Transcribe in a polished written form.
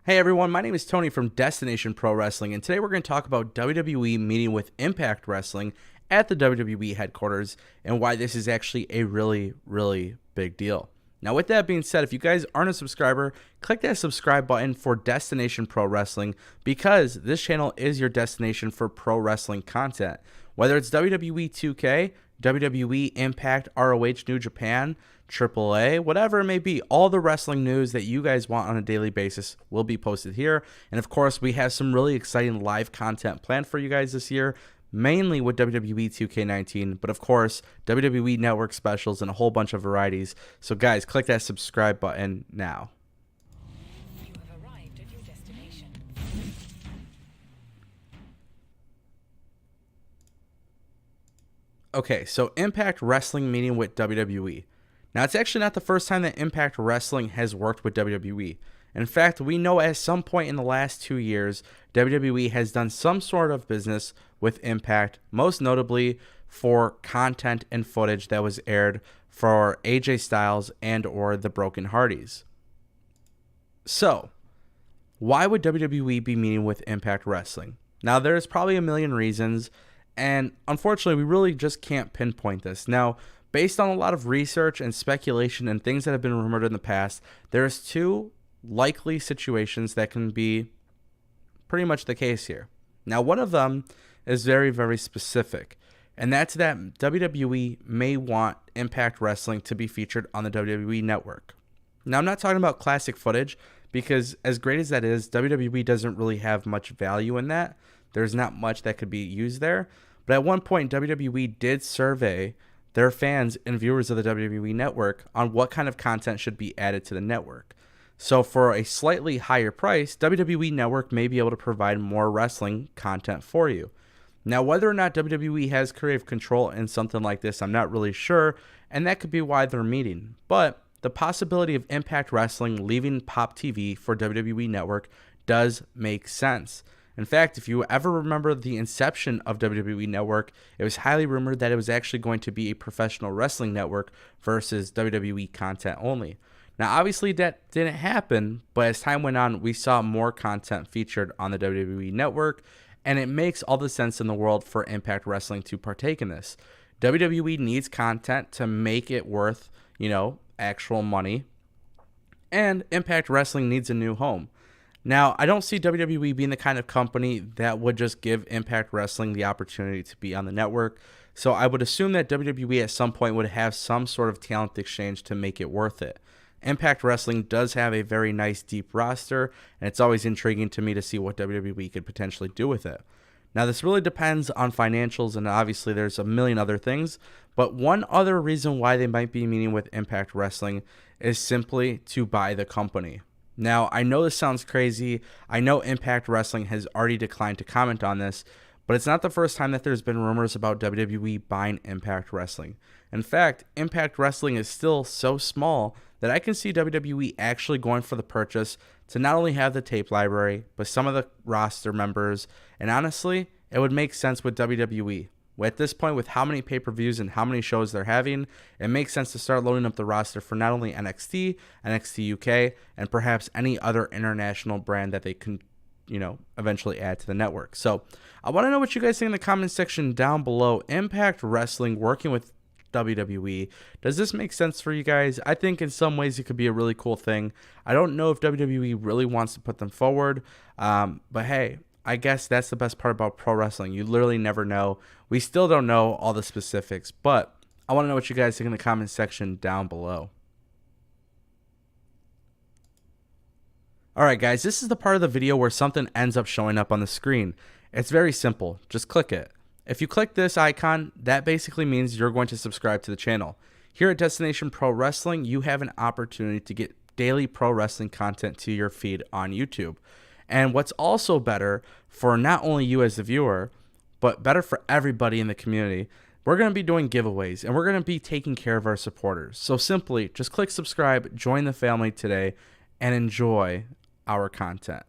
Hey everyone, my name is Tony from Destination Pro Wrestling, and today we're going to talk about WWE meeting with Impact Wrestling at the WWE headquarters and why this is actually a really big deal. Now, with that being said, if you guys aren't a subscriber, click that subscribe button for Destination Pro Wrestling because this channel is your destination for pro wrestling content. Whether it's WWE 2K, WWE Impact, ROH New Japan, AAA, whatever it may be, all the wrestling news that you guys want on a daily basis will be posted here. And of course, we have some really exciting live content planned for you guys this year, mainly with WWE 2K19, but of course, WWE Network specials and a whole bunch of varieties. So guys, click that subscribe button now. You have arrived at your destination. Okay, so Impact Wrestling meeting with WWE. Now, it's actually not the first time that Impact Wrestling has worked with WWE. In fact, we know at some point in the last 2 years, WWE has done some sort of business with Impact, most notably for content and footage that was aired for AJ Styles and or the Broken Hardys. So, why would WWE be meeting with Impact Wrestling? Now, there's probably a million reasons, and unfortunately, we really just can't pinpoint this. Now, based on a lot of research and speculation and things that have been rumored in the past, there's two likely situations that can be pretty much the case here. Now, one of them is very specific, and that's that WWE may want Impact Wrestling to be featured on the WWE Network. Now, I'm not talking about classic footage because as great as that is, WWE doesn't really have much value in that. There's not much that could be used there. But at one point, WWE did survey their fans and viewers of the WWE Network on what kind of content should be added to the network. So for a slightly higher price, WWE Network may be able to provide more wrestling content for you. Now, whether or not WWE has creative control in something like this, I'm not really sure, and that could be why they're meeting. But the possibility of Impact Wrestling leaving Pop TV for WWE Network does make sense. In fact, if you ever remember the inception of WWE Network, it was highly rumored that it was actually going to be a professional wrestling network versus WWE content only. Now, obviously, that didn't happen, but as time went on, we saw more content featured on the WWE Network, and it makes all the sense in the world for Impact Wrestling to partake in this. WWE needs content to make it worth, actual money, and Impact Wrestling needs a new home. Now, I don't see WWE being the kind of company that would just give Impact Wrestling the opportunity to be on the network. So I would assume that WWE at some point would have some sort of talent exchange to make it worth it. Impact Wrestling does have a very nice deep roster, and it's always intriguing to me to see what WWE could potentially do with it. Now, this really depends on financials, and obviously there's a million other things, but one other reason why they might be meeting with Impact Wrestling is simply to buy the company. Now, I know this sounds crazy. I know Impact Wrestling has already declined to comment on this, but it's not the first time that there's been rumors about WWE buying Impact Wrestling. In fact, Impact Wrestling is still so small that I can see WWE actually going for the purchase to not only have the tape library, but some of the roster members, and honestly, it would make sense with WWE. At this point, with how many pay-per-views and how many shows they're having, it makes sense to start loading up the roster for not only NXT, NXT UK, and perhaps any other international brand that they can, eventually add to the network. So I want to know what you guys think in the comment section down below. Impact Wrestling working with WWE. Does this make sense for you guys? I think in some ways it could be a really cool thing. I don't know if WWE really wants to put them forward, but hey, I guess that's the best part about pro wrestling. You literally never know. We still don't know all the specifics, but I want to know what you guys think in the comment section down below. Alright guys, this is the part of the video where something ends up showing up on the screen. It's very simple. Just click it. If you click this icon, that basically means you're going to subscribe to the channel. Here at Destination Pro Wrestling, you have an opportunity to get daily pro wrestling content to your feed on YouTube. And what's also better for not only you as the viewer, but better for everybody in the community, we're going to be doing giveaways and we're going to be taking care of our supporters. So simply just click subscribe, join the family today, and enjoy our content.